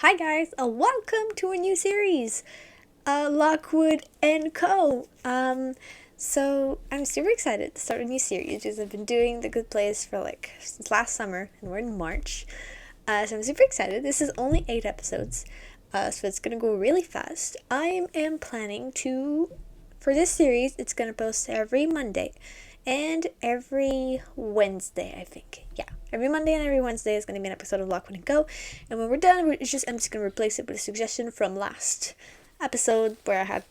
Hi guys, welcome to a new series, Lockwood Co. So I'm super excited to start a new series because I've been doing The Good Place for since last summer, and we're in March. So I'm super excited. This is only 8 episodes, so it's gonna go really fast. I am planning to, for this series, it's gonna post every Monday and every Wednesday, I think. Yeah, every Monday and every Wednesday is going to be an episode of Lockwood Co. And when we're done, I'm just going to replace it with a suggestion from last episode where I had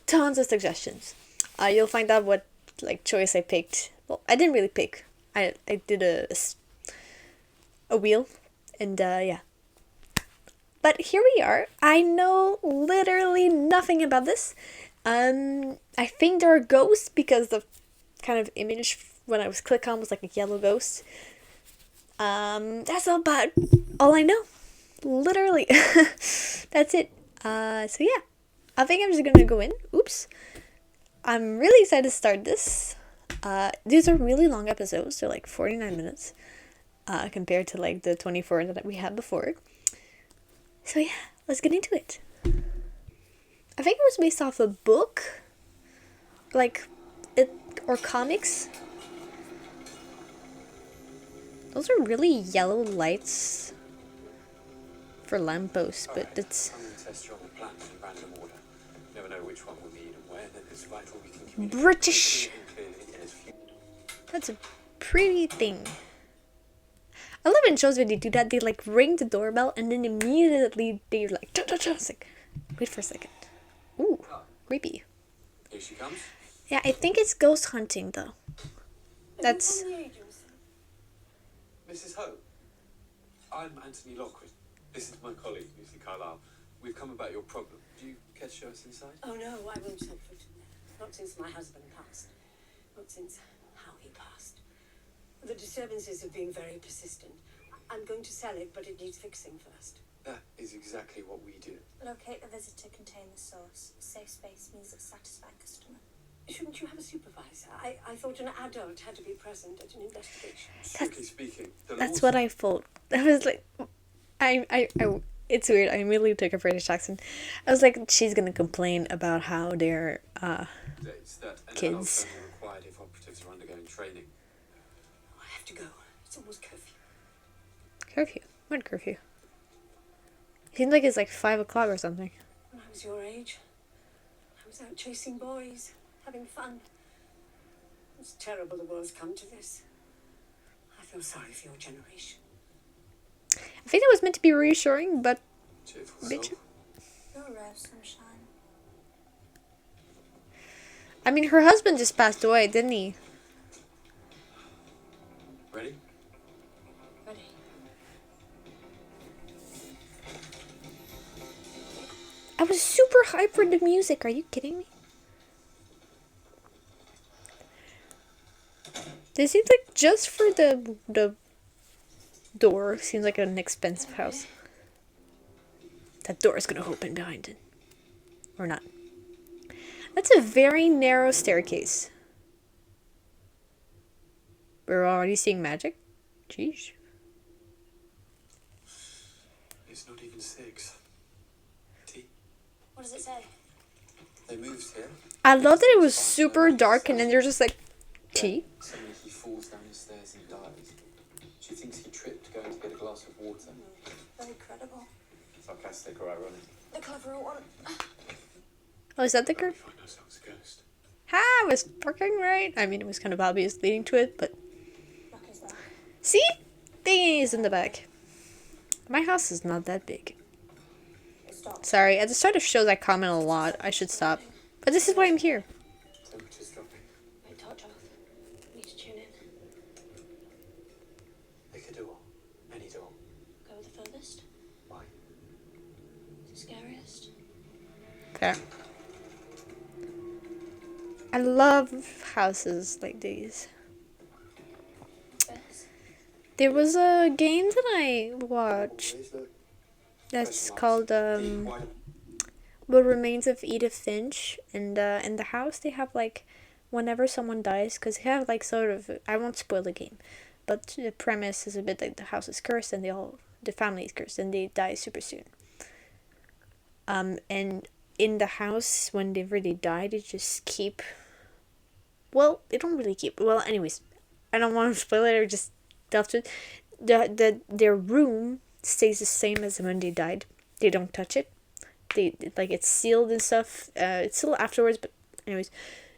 tons of suggestions. You'll find out what choice I picked. Well, I didn't really pick. I did a wheel, and yeah. But here we are. I know literally nothing about this. I think there are ghosts because the kind of image when I was click on was like a yellow ghost. That's about all I know. Literally. That's it. So yeah. I think I'm just gonna go in. Oops. I'm really excited to start this. These are really long episodes. They're 49 minutes. Compared to the 24 that we had before. So yeah, let's get into it. I think it was based off a book. Or comics. Those are really yellow lights for lampposts, but it's British. That's a pretty thing. I love in shows when they do that. They ring the doorbell and then immediately they're cha-cha-cha. It's wait for a second. Ooh, creepy. Here she comes. Yeah, I think it's ghost hunting though. That's Mrs. Ho, I'm Anthony Lockwood. This is my colleague, Lucy Carlyle. We've come about your problem. Do you care to show us inside? Oh no, I won't help you. Not since my husband passed. Not since how he passed. The disturbances have been very persistent. I'm going to sell it, but it needs fixing first. That is exactly what we do. Locate the visitor, contain the source. Safe space means a satisfied customer. Shouldn't you have a supervisor? I thought an adult had to be present at an investigation. Strictly speaking, that's what I thought. I was I it's weird. I immediately took a British accent. I was like, she's gonna complain about how they're kids. Required if operatives are undergoing training. I have to go. It's almost curfew. Curfew? What curfew? It seems like it's 5 o'clock or something. When I was your age, I was out chasing boys, having fun. It's terrible the world's come to this. I feel sorry for your generation. I think it was meant to be reassuring, but Cheerful. You're a ray of sunshine. I mean, her husband just passed away, didn't he? Ready? Ready? I was super hyped for the music. Are you kidding me? This seems like just for the door. Seems like an expensive house. That door is gonna open behind it. Or not. That's a very narrow staircase. We're already seeing magic? Jeez. It's not even 6. Tea? What does it say? They moved here. I love that it was super dark and then you're just tea? Suddenly he falls down the stairs and dies. She thinks he tripped going to get a glass of water. Very credible. Sarcastic or ironic? The clever one. Oh, is that the curve? Find ourselves a ghost. Ha! I was fucking right. I mean, it was kind of obvious leading to it, but... Luck is there. See? Thingy is in the back. My house is not that big. Stop. Sorry, at the start of shows I comment a lot. I should stop. But this is why I'm here. Temperature's dropping. Wait, touch off. Need to tune in. Pick a door. Any door. Go with the furthest. Why? The scariest. Fair. I love houses like these. This. There was a game that I watched that's called What Remains of Edith Finch, and in the house they have whenever someone dies, because they have sort of, I won't spoil the game, but the premise is a bit like the house is cursed and the family is cursed and they die super soon. And in the house, when they really die, they just keep. Well, they don't really keep. Well, anyways, I don't want to spoil it or just delve to it. Their room stays the same as when they died. They don't touch it. They like it's sealed and stuff. It's sealed afterwards, but anyways,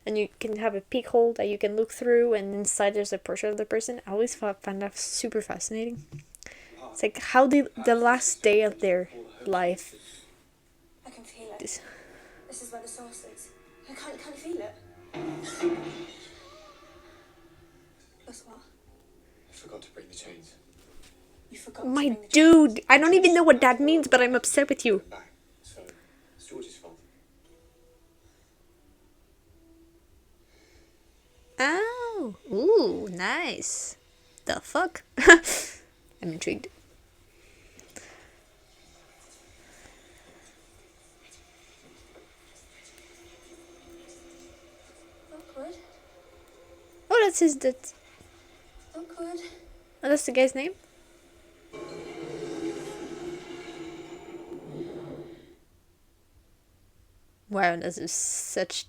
and you can have a peek hole that you can look through, and inside there's a portrait of the person. I always found that super fascinating. It's like how the last day of their life. I can feel it. This. This is where the source is. I can't feel it. That's what? I forgot to bring the chains. You forgot My to bring the dude, I don't even know what that means, but I'm upset with you. Back. So it's George's fault. Oh, ooh, nice. The fuck? I'm intrigued. Lockwood. Oh, that's his. That's. Lockwood. Oh, that's the guy's name. Wow, this is such.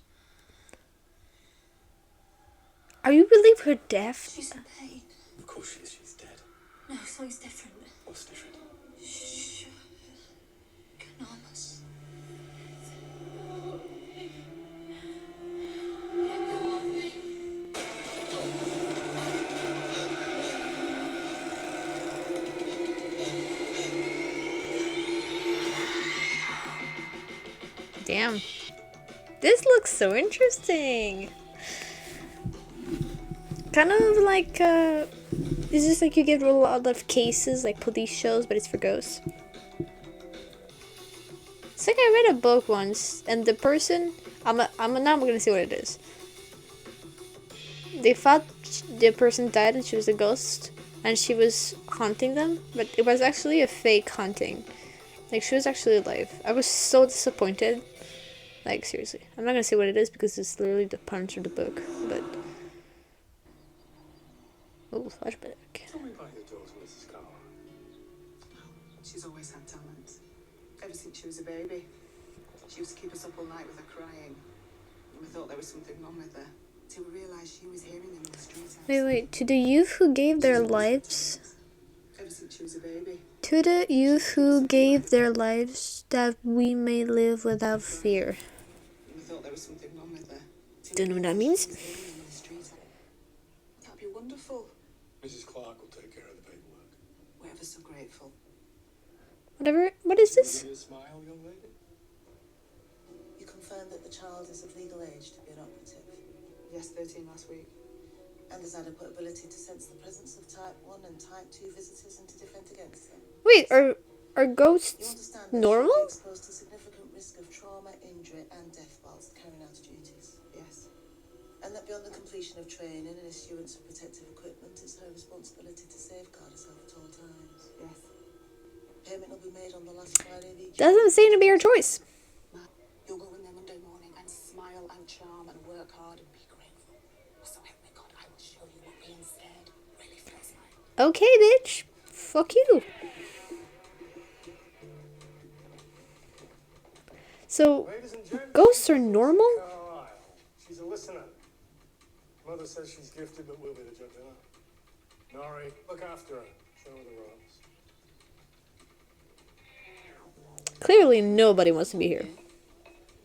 Are you really her deaf? She's in pain. Of course she is. She's dead. No, something's different. What's different? Shh. Enormous. Damn. This looks so interesting. Kind of like, it's just like you get a lot of cases, like police shows, but it's for ghosts. It's like I read a book once, and the person, now I'm gonna see what it is. They thought the person died and she was a ghost, and she was haunting them, but it was actually a fake haunting. Like, she was actually alive. I was so disappointed. Like, seriously. I'm not gonna say what it is because it's literally the punch of the book, but... Oh, flashback. Tell me about your daughter, Mrs. Carr. She's always had talent. Ever since she was a baby. She used to keep us up all night with her crying. And we thought there was something wrong with her. Till we realised she was hearing them in the street. Wait. To the youth who gave their lives... Ever since she was a baby. To the youth who gave their lives that we may live without fear. We thought there was something wrong with her. Don't know what that means. That'd be wonderful. Mrs. Clark will take care of the paperwork. We're ever so grateful. Whatever. What is this? Give me a smile, young lady. You confirmed that the child is of legal age to be an operative Yes, 13 last week. and has adequate ability to sense the presence of type 1 and type 2 visitors and to defend against them. Wait, are You ghosts understand that normal? she will be exposed to significant risk of trauma, injury and death whilst carrying out duties. Yes. And that beyond the completion of training and issuance of protective equipment, it's her responsibility to safeguard herself at all times. Yes. Payment will be made on the last Friday of each Doesn't seem to be your choice. You'll go in there Monday morning and smile and charm and work hard and be grateful. So help me God, I will show you what being scared really feels like. Okay, bitch. Fuck you. So, Ladies and gentlemen, ghosts are normal? Carlisle. She's a listener. Mother says she's gifted, but we'll be the judge of that. Nori, look after her. Show her the ropes. Clearly nobody wants to be here.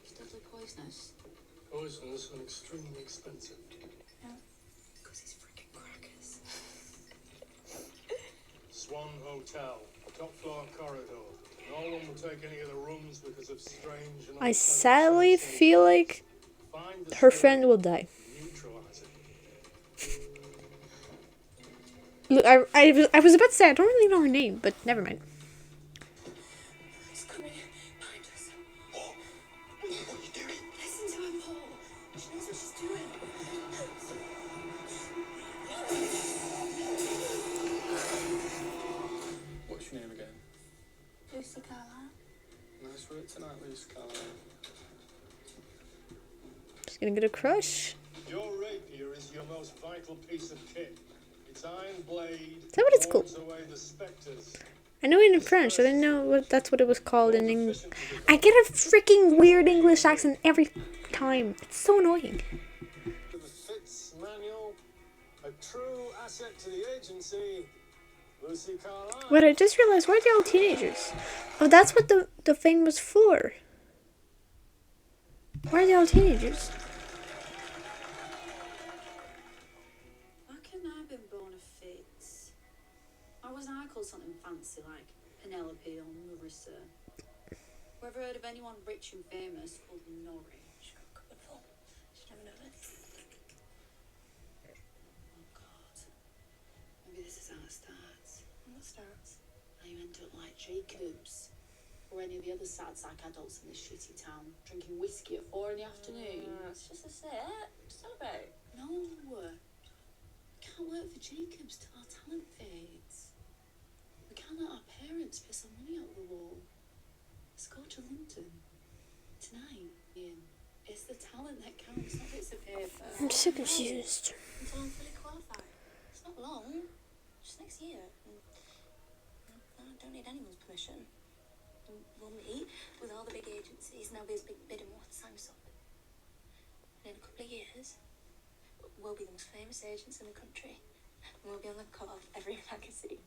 It's deadly poisonous. Poisonous and extremely expensive. Because he's freaking crackers. Swan Hotel, top floor corridor. No one will take any of the rooms because of strange and I sadly feel like Find the her spirit, friend will die. neutralize it. Look, I was about to say I don't really know her name, but never mind. It's coming behind us. What? What are you doing? Listen to her, Paul. She knows what she's doing. What's your name again? Lucy Carlisle. Nice work tonight, Lucy Carlisle. She's gonna get a crush. Your rapier is your most vital piece of kit. Its iron blade Is that what it's called? wards away the spectres. I know it in French. I didn't know that's what it was called in English. I get a freaking weird English accent every time. It's so annoying. The Fitz manual, a true asset to the agency. Lucy Carlisle. But I just realized, why are they all teenagers? Oh, that's what the thing was for. Why are they all teenagers? Why couldn't I have been born a Fitz? Why wasn't I called something fancy like Penelope or Marissa? Who ever heard of anyone rich and famous called Norwich? Should never know it. Oh God. Maybe this is how it starts. What starts? How you end up like Jacobs. Or any of the other sad sack adults in this shitty town, drinking whiskey at 4 in the afternoon. It's just a sit. Celebrate. No. Can't work for Jacobs till our talent fades. We can't let our parents piss our money out the wall. Let's go to London. Tonight, Ian. It's the talent that counts, not bits of paper. I'm so confused. Until I'm fully qualified. It's not long. Just next year. And I don't need anyone's permission. And we'll meet with all the big agencies and there'll be a big bid and we'll have to sign us up. And in a couple of years, we'll be the most famous agents in the country. And we'll be on the cover of every magazine.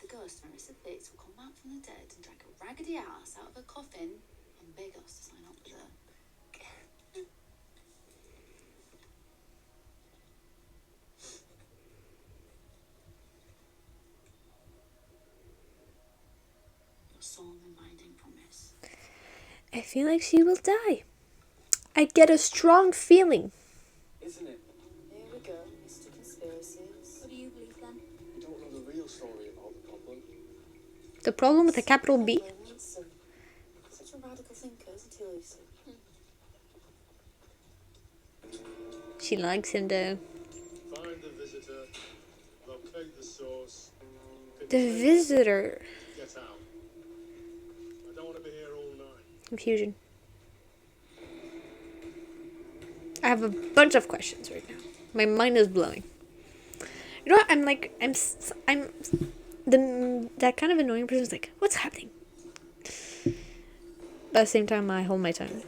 The ghost of Marissa Fitz will come back from the dead and drag a raggedy ass out of her coffin and beg us to sign up with her. Your solemn binding promise. I feel like she will die. I get a strong feeling. Isn't it? Here we go, Mr. Conspiracies. What do you believe then? You don't know the real story about the problem. The problem with a capital B. Such a radical thinker, isn't he, Lucy? She likes him though. Find the visitor, locate the source. The visitor. Get out. I don't want to be here all night. Confusion. I have a bunch of questions right now. My mind is blowing. You know what? I'm that kind of annoying person who's like, what's happening? But at the same time, I hold my tongue.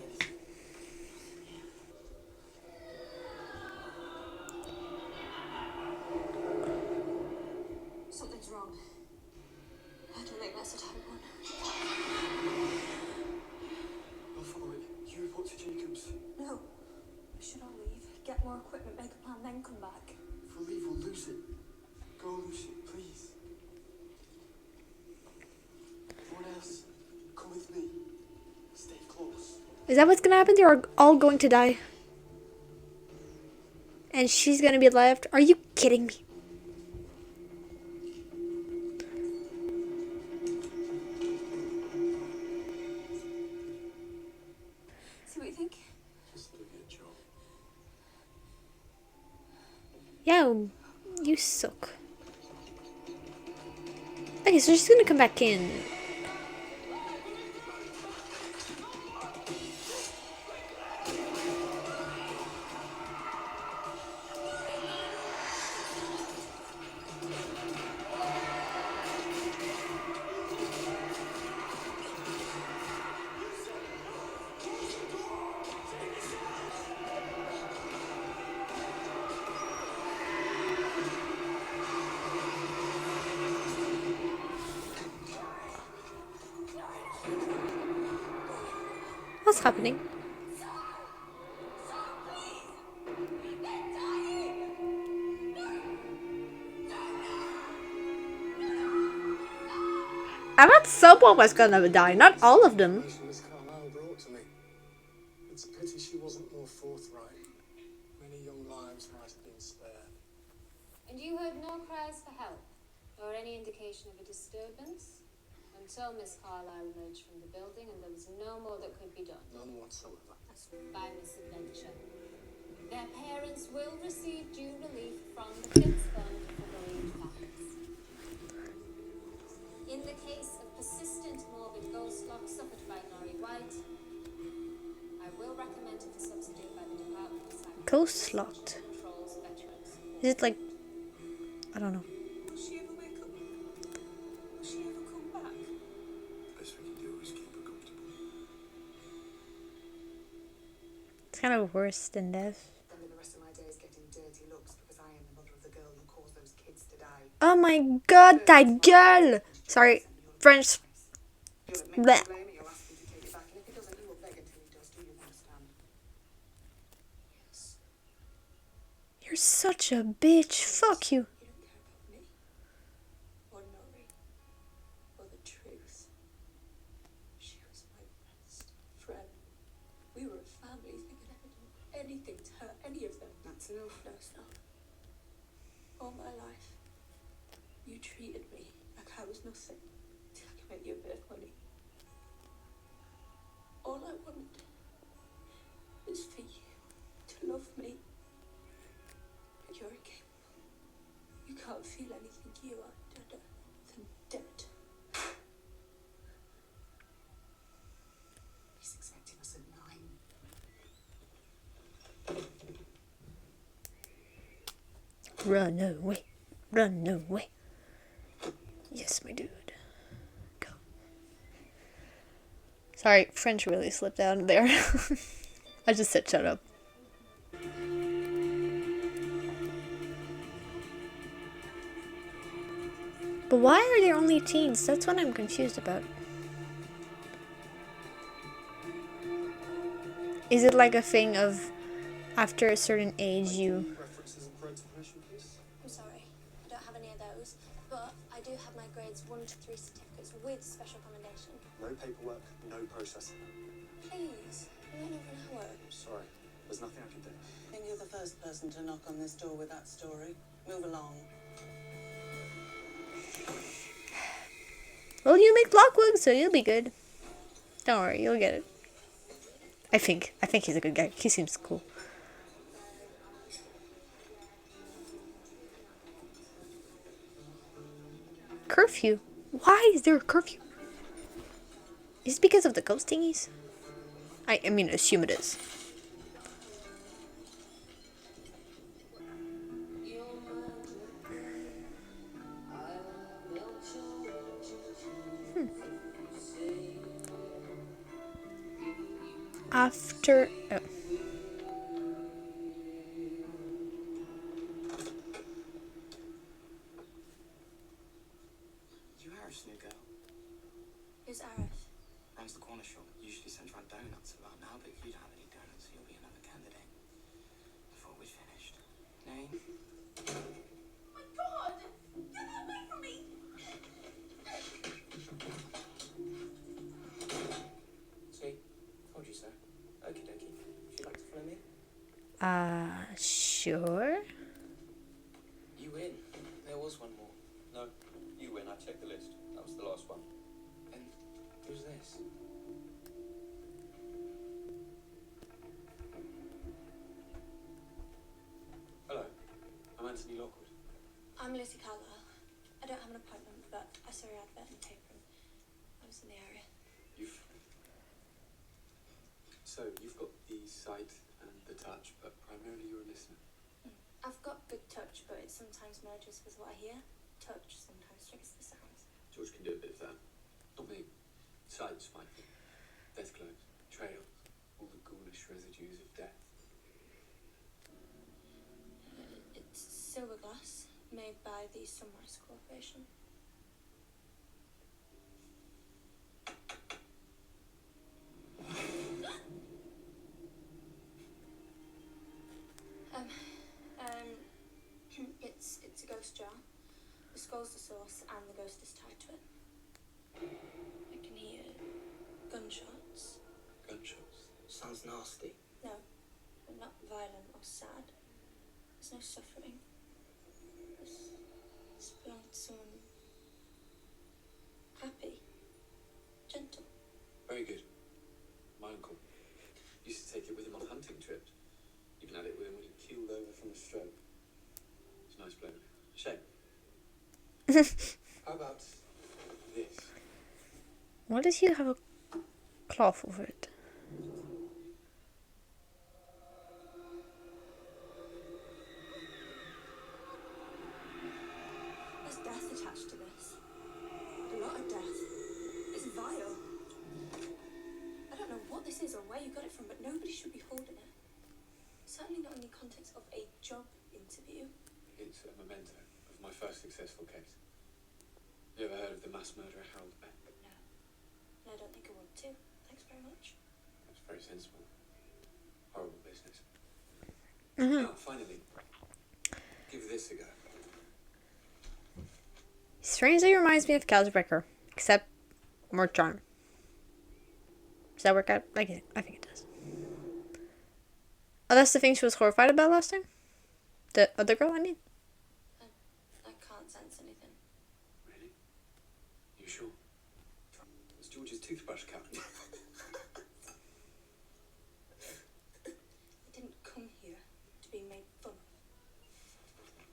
Something's wrong. I don't think that's a type one. I'll follow it. You report to Jacobs. No. We should all leave. Get more equipment, make a plan, then come back. If we leave, we'll lose it. Go, Lucy, please. Everyone else, come with me. Stay close. Is that what's gonna happen? They're all going to die. And she's gonna be left? Are you kidding me? See what you think? Just do your job. Yeah, you suck. Okay, so she's gonna come back in. What's happening? I thought someone was gonna die, not all of them. Miss Carlisle brought to me. It's a pity she wasn't more forthright. Many young lives might have been spared. And you heard no cries for help, or any indication of a disturbance, until Miss Carlisle emerged from the building and there was no more that could be done None whatsoever. by misadventure. Their parents will receive due relief from the Fitz Fund for bereaved families. In the case of persistent morbid ghost luck suffered by Laurie White, I will recommend it for subsidy by the Department of Psychiatry. Ghost locked. Controls veterans. Is it like, I don't know. Will she ever wake up? Will she ever come kind of worse than death. Spending the rest of my days getting dirty looks because I am the mother of the girl who caused those kids to die. Oh my god, that girl! Sorry, French. You'll admit Blech. to blame it, you'll ask him to take it back, and if he doesn't, you will beg until he does. Do you understand? Yes. You're such a bitch. Fuck you. You don't care about me. Or Nori. Or the truth. She was my best friend. We were a family. If I could ever do anything to hurt any of them. That's enough. No, it's not. All my life, you treated me like I was nothing. Till I could make you a bit of money. All I wanted was for you to love me. But you're incapable. You can't feel anything. You are deader than dead. He's expecting us at 9. Run away. Run away. Yes, my dude. Go. Sorry, French really slipped out there. I just said shut up. But why are there only teens? That's what I'm confused about. Is it like a thing of after a certain age you... References and parental permission, please. I'm sorry, I don't have any of those, but I do have my grades 1 to 3 certificates with special commendation. No paperwork, no processing. Please, I'm in over an hour. Sorry, there's nothing I can do. I think you're the first person to knock on this door with that story. Move along. Well, you make Lockwood, so you'll be good. Don't worry, you'll get it. I think he's a good guy. He seems cool. Curfew? Why is there a curfew? Is it because of the ghost thingies? I mean, assume it is. After... Oh. You Arif's new girl. Who's Arif? Runs the corner shop. Usually sends round donuts about now, but if you don't have any donuts, you'll be another candidate. I thought we'd finished. Name? Oh my god! Get that away from me! See? Told you so. Okie dokie. Would you like to follow me? Sure. You win. There was one more. No, you win. I checked the list. That was the last one. And who's this? Hello, I'm Anthony Lockwood. I'm Lucy Carlisle. I don't have an appointment, but I saw your advert in the paper and I was in the area. You've got the sight and the touch, but primarily you're a listener. I've got good touch, but it sometimes merges with what I hear. Touch sometimes triggers the sounds. George can do a bit of that. Not me. Sight's my thing. Death clothes, trails, all the ghoulish residues of death. It's silver glass, made by the Sunrise Corporation. It's a ghost jar. The skull's the source, and the ghost is tied to it. I can hear gunshots. Gunshots. Sounds nasty. No, they're not violent or sad. There's no suffering. This belongs to someone happy, gentle. Very good. My uncle used to take it with him on hunting trips. Even had it with him when he keeled over from a stroke. It's a nice bloke. Shame. How about this? Why does he have a cloth over it? There's death attached to this. A lot of death. It's vile. I don't know what this is or where you got it from, but nobody should be holding it. certainly not in the context of a job interview. It's a memento of my first successful case. You ever heard of the mass murderer Harold Beck? No. And I don't think I want to. Thanks very much. That's very sensible. Horrible business. Mm-hmm. Now, finally, give this a go. Strangely reminds me of Calsbreaker, except more charm. Does that work out? I think it does. Oh, that's the thing she was horrified about last time? The other girl, I mean? I can't sense anything. Really? You sure? Was George's toothbrush cut? I didn't come here to be made fun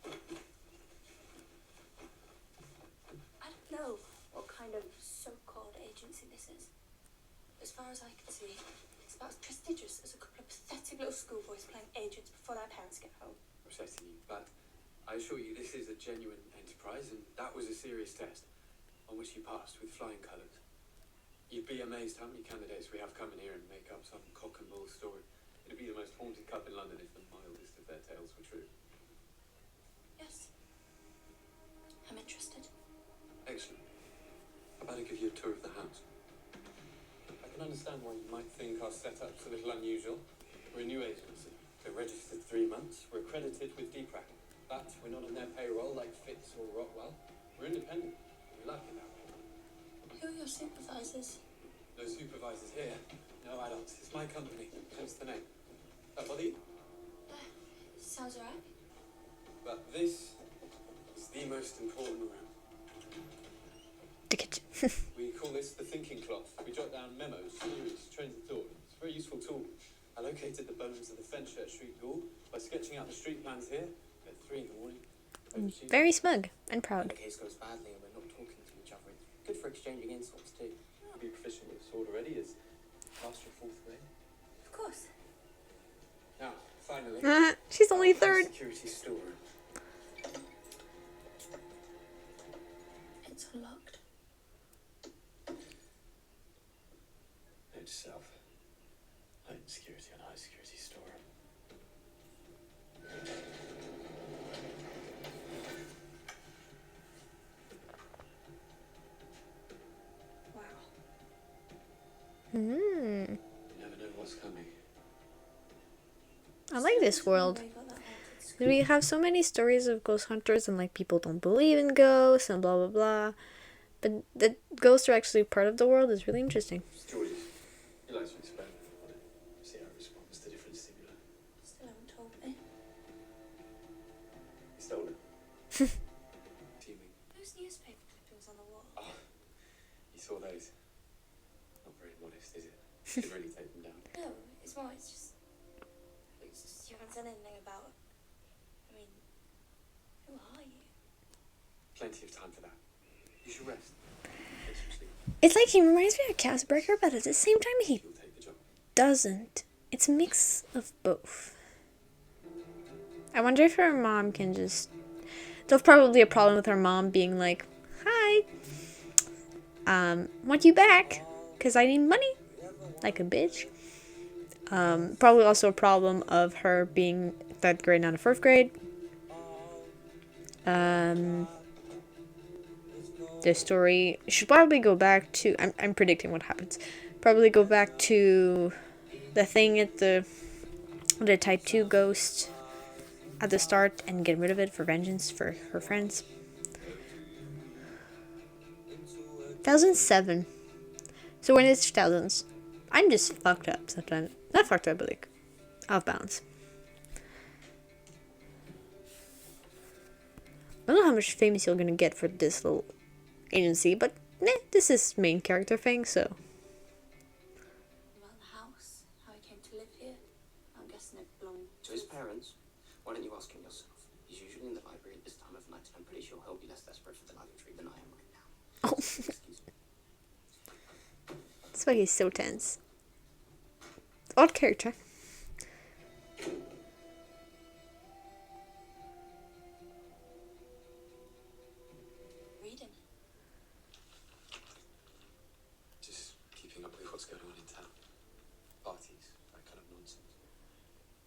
of. I don't know what kind of so-called agency this is. As far as I can see, it's about as prestigious as a couple of pathetic little schoolboys playing agents before their parents get home. Upsetting you, but I assure you this is a genuine enterprise, and that was a serious test on which you passed with flying colours. You'd be amazed how many candidates we have coming here and make up some cock and bull story. It'd be the most haunted club in London if the mildest of their tales were true. Yes. I'm interested. Excellent. I better give you a tour of the house. I can understand why you might think our setup's a little unusual. We're a new agency. We're registered 3 months. We're accredited with DPRAC. But we're not on their payroll like Fitz or Rockwell. We're independent. We like it that way. Who are your supervisors? No supervisors here. No adults. It's my company. Hence the name. That bother you? Sounds alright. But this is the most important room. The kitchen. We call this the thinking cloth. We jot down memos, theories, trains of thought. It's a very useful tool. I located the bones of the Fenchurch Street ghoul by sketching out the street plans here at 3 in the morning. Very smug and When proud. the case goes badly and we're not talking to each other, it's good for exchanging insults too. You'll be proficient with sword already as past your 4th grade. Of course. Now, finally, She's only third. security storeroom. It's unlocked. Note to self. High security and high security storeroom. Wow. Hmm. You never know what's coming. I like this world. Where you got that haunted school? We have so many stories of ghost hunters and like people don't believe in ghosts and blah blah blah. But that ghosts are actually part of the world is really interesting. Georgie, you like to experiment on it. See how it responds to different stimuli. Still haven't told me. You stole it. Fuming. Those newspaper clippings on the wall. Oh, you saw those. Not very modest, is it? Should really take them down. No, it's more, it's just you haven't said anything about, I mean, who are you? Plenty of time for that. You should rest. Get some sleep. It's like he reminds me of Casbreaker, but at the same time he You'll take the job. doesn't. It's a mix of both. I wonder if her mom can just... There's probably a problem with her mom being like, hi, want you back, because I need money, like a bitch. Probably also a problem of her being 3rd grade, not a 4th grade. The story should probably go back to... I'm predicting what happens. Probably go back to the thing at the type 2 ghost at the start and get rid of it for vengeance for her friends. 2007. So when it's 2000s, I'm just fucked up sometimes. Not fucked up, but like off balance. I don't know how much famous you're gonna get for this little agency, but this is main character thing, so. About the house, how he came to live here. I'm guessing it belonged To his parents, why don't you ask him yourself? He's usually in the library at this time of night, and I'm pretty sure he'll be less desperate for the live tree than I am right now. Oh, Excuse me. that's why he's so tense. Odd character. reading. Just keeping up with what's going on in town. Parties, that kind of nonsense.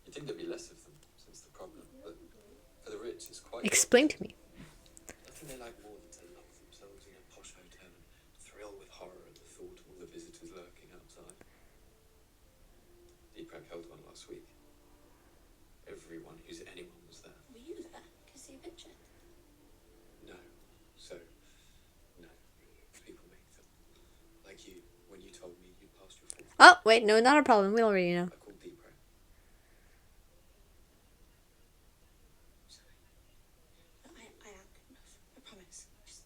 You'd think there'd be less of them, since the problem, but for the rich, it's quite... Explain to me. Nothing they like more than to lock themselves in a posh hotel and thrill with horror at the thought of all the visitors lurking outside. Deepak held one last week. Everyone who's anyone was there. Were you there? Can I see a picture? No. So, no. People make them. Like you, when you told me you passed your fourth. Oh, wait, no, not a problem. We already know. I called Deepak. Sorry. No, I am good enough. I promise. Just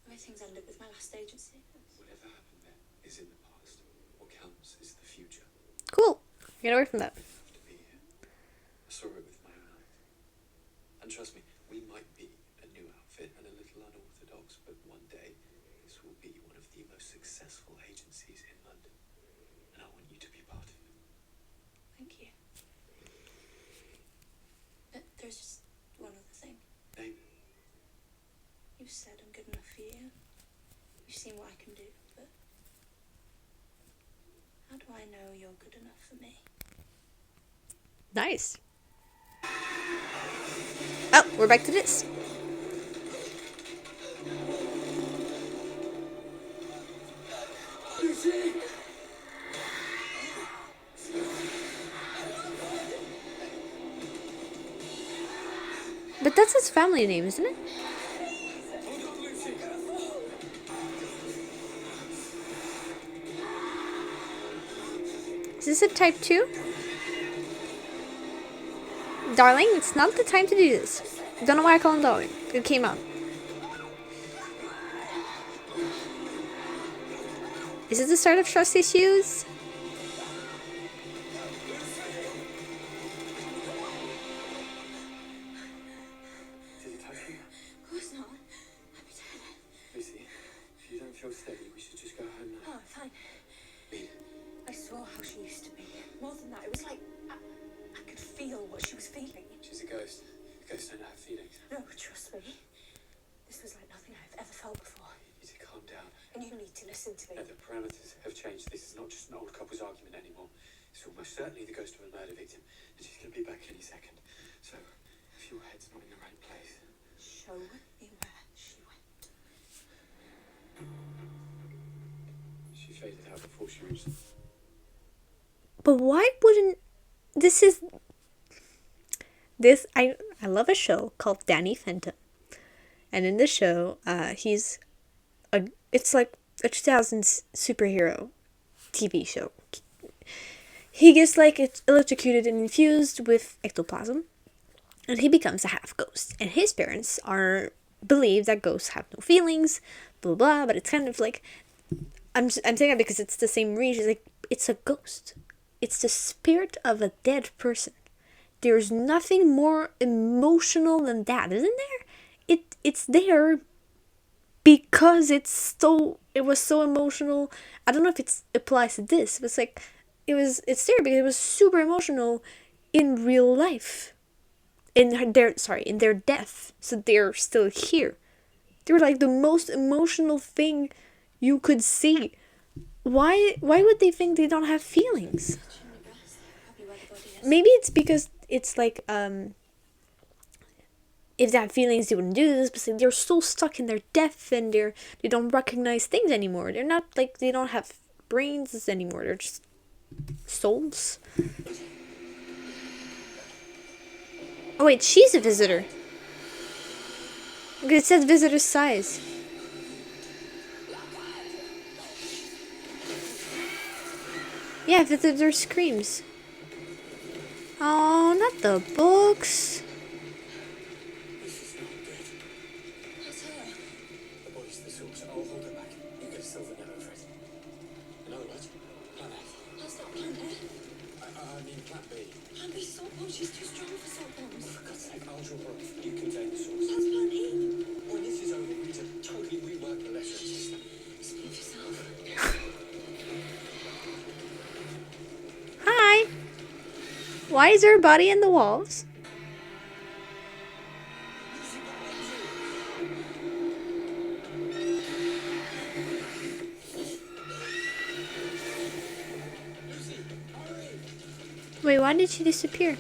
the way things ended with my last agency. Whatever happened there is in the past. What counts is the future. Cool. Get away from that. I have to be here. I saw it with my own eyes. And trust me, we might be a new outfit and a little unorthodox, but one day this will be one of the most successful agencies in London. And I want you to be part of it. Thank you. But there's just one other thing. Name You said I'm good enough for you. You've seen what I can do, but how do I know you're good enough for me? Nice. Oh, we're back to this. But that's his family name, isn't it? Is this a type 2? Darling, it's not the time to do this. Don't know why I call him darling. It came out. Is it the start of trust issues? Did it touch you? Of course not. I'd be dead. Lucy, if you don't feel steady, we should just go home now. Oh, fine. Leave. I saw how she used to be. More than that, it was like I could feel what she was feeling. She's a ghost. Ghosts don't have feelings. No, trust me. This was like nothing I've ever felt before. You need to calm down. And you need to listen to me. The parameters have changed. This is not just an old couple's argument anymore. It's almost certainly the ghost of a murder victim, and she's going to be back any second. So, if your head's not in the right place... Show me where she went. She faded out before she reached... But why wouldn't... I love a show called Danny Phantom. And in this show, it's like a 2000s superhero TV show. He gets like electrocuted and infused with ectoplasm, and he becomes a half ghost. And his parents believe that ghosts have no feelings, blah blah. But it's kind of like I'm saying that because it's the same reason. Like it's a ghost. It's the spirit of a dead person. There's nothing more emotional than that, isn't there? It's there because it was so emotional. I don't know if it applies to this, but it's there because it was super emotional in real life. In their death. So they're still here. They were like the most emotional thing you could see. Why would they think they don't have feelings? Maybe it's because it's like if they had feelings they wouldn't do this, but they're so stuck in their death and they don't recognize things anymore. They're not like they don't have brains anymore. They're just souls. Oh wait, she's a visitor. It says visitor size. Yeah, visitor screams. Oh, not the books. This is not good. That's her. The body's the source. I'll hold her back. You get a silver net over it. In other words, plan A. That's not plan A. I mean plan B. Plan B's salt bomb. She's too strong for salt bombs. For God's sake, I'll draw her off. You contain the source. That's plan E. When this is over, we need to totally rework the lesson system. Speak for yourself. Hi. Why is there a body in the walls? Wait, why did she disappear?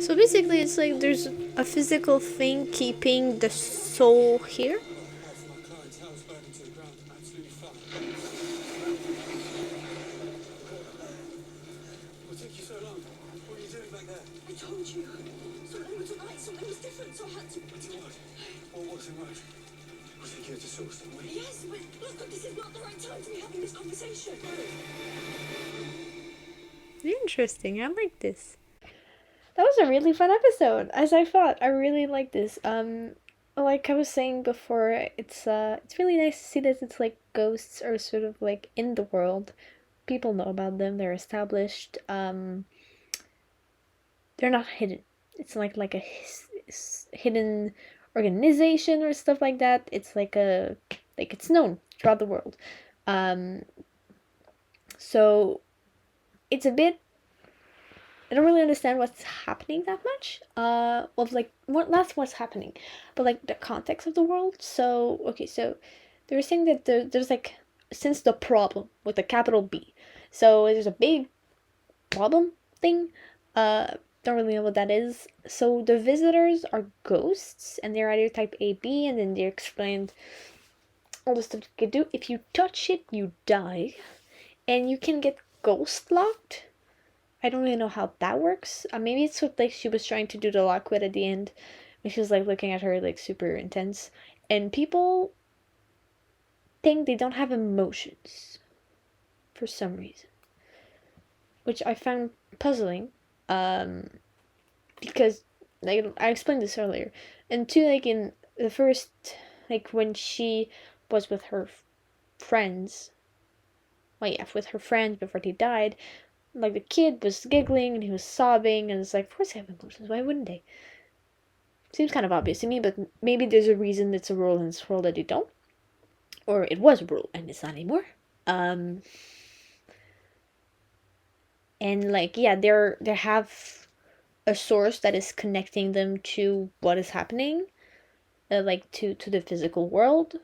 So basically, it's like there's a physical thing keeping the soul here. Half my client's house burning to the ground. Absolutely fine. What took you so long? What are you doing back there? I told you. Something was right, something was different, so I had to. What wasn't right? Was he here to source the way? Yes, but look, this is not the right time to be having this conversation. Interesting. I like this. That was a really fun episode, as I thought. I really like this. Like I was saying before, it's really nice to see that it's like ghosts are sort of like in the world. People know about them. They're established. They're not hidden. It's like a hidden organization or stuff like that. It's like it's known throughout the world. So it's a bit. I don't really understand what's happening that much. That's what's happening, but like the context of the world. So okay, so they were saying that there's like since the problem with the capital B, so there's a big problem thing. Don't really know what that is. So the visitors are ghosts, and they're either type A, B, and then they explained all the stuff you can do. If you touch it, you die, and you can get ghost locked. I don't really know how that works. Maybe it's what like she was trying to do to Lockwood at the end, when she was like looking at her like super intense. And people think they don't have emotions for some reason, which I found puzzling. Because like I explained this earlier, and two, like in the first, like when she was with her friends. Well, yeah, with her friends before they died. Like the kid was giggling and he was sobbing, and it's like, of course they have emotions. Why wouldn't they? Seems kind of obvious to me, but maybe there's a reason it's a rule in this world that they don't, or it was a rule and it's not anymore. And like yeah, they have a source that is connecting them to what is happening, like to the physical world.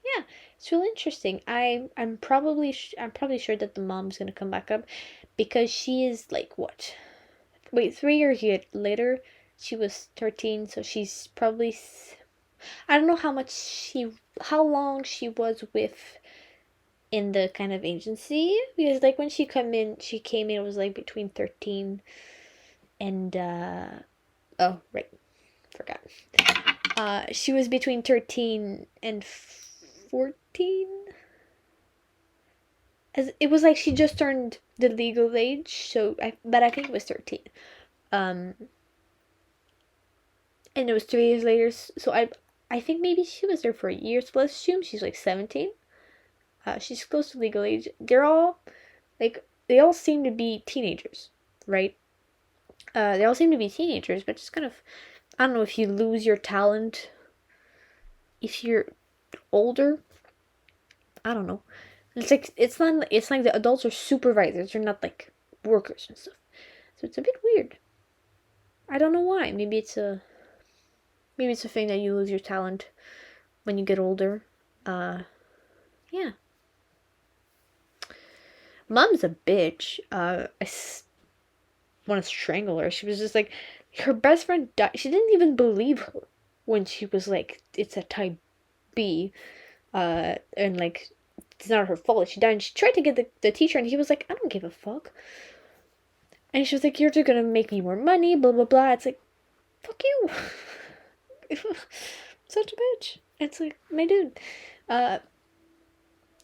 Yeah, it's really interesting. I'm probably sure that the mom's gonna come back up, because she is like what? Wait, 3 years later, she was 13, so she's probably. I don't know how long she was with in the kind of agency, because like when she came in, it was like between 13 and oh right, forgot. She was between 13 and 14. As it was like she just turned the legal age, so but I think it was 13. And it was 3 years later, so I think maybe she was there for a year, so let's assume she's like 17. She's close to legal age. They're all like, they all seem to be teenagers, right? They all seem to be teenagers, but just kind of, I don't know, if you lose your talent if you're older, I don't know. It's like the adults are supervisors, they're not like workers and stuff. So it's a bit weird. I don't know why. Maybe it's a thing that you lose your talent when you get older. Yeah. Mom's a bitch. I want to strangle her. She was just like, her best friend died. She didn't even believe her when she was like, it's a type B. And like, it's not her fault she died. And she tried to get the teacher, and he was like, I don't give a fuck. And she was like, you're just gonna make me more money, blah blah blah. It's like, fuck you. Such a bitch. It's like, my dude. Yeah,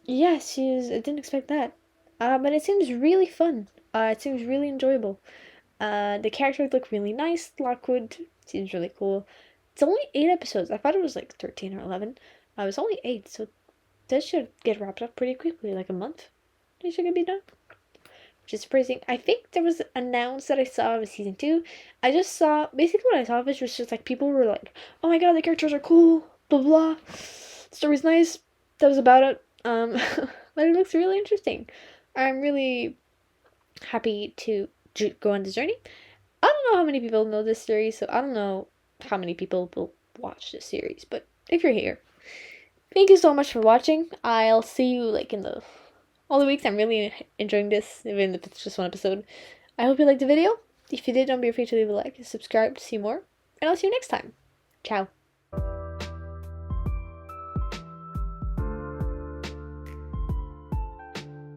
I didn't expect that. But it seems really fun. It seems really enjoyable. The characters look really nice. Lockwood seems really cool. It's only 8 episodes. I thought it was like 13 or 11. It was only 8, so this should get wrapped up pretty quickly, like a month. It should be done. Which is surprising. I think there was announced that I saw of season 2. I just saw, basically what I saw of it was just like, people were like, oh my god, the characters are cool, blah blah. The story's nice. That was about it. But it looks really interesting. I'm really happy to go on this journey. I don't know how many people know this series, so I don't know how many people will watch this series, but if you're here, thank you so much for watching. I'll see you like in all the weeks. I'm really enjoying this, even if it's just one episode. I hope you liked the video. If you did, don't be afraid to leave a like and subscribe to see more, and I'll see you next time. Ciao.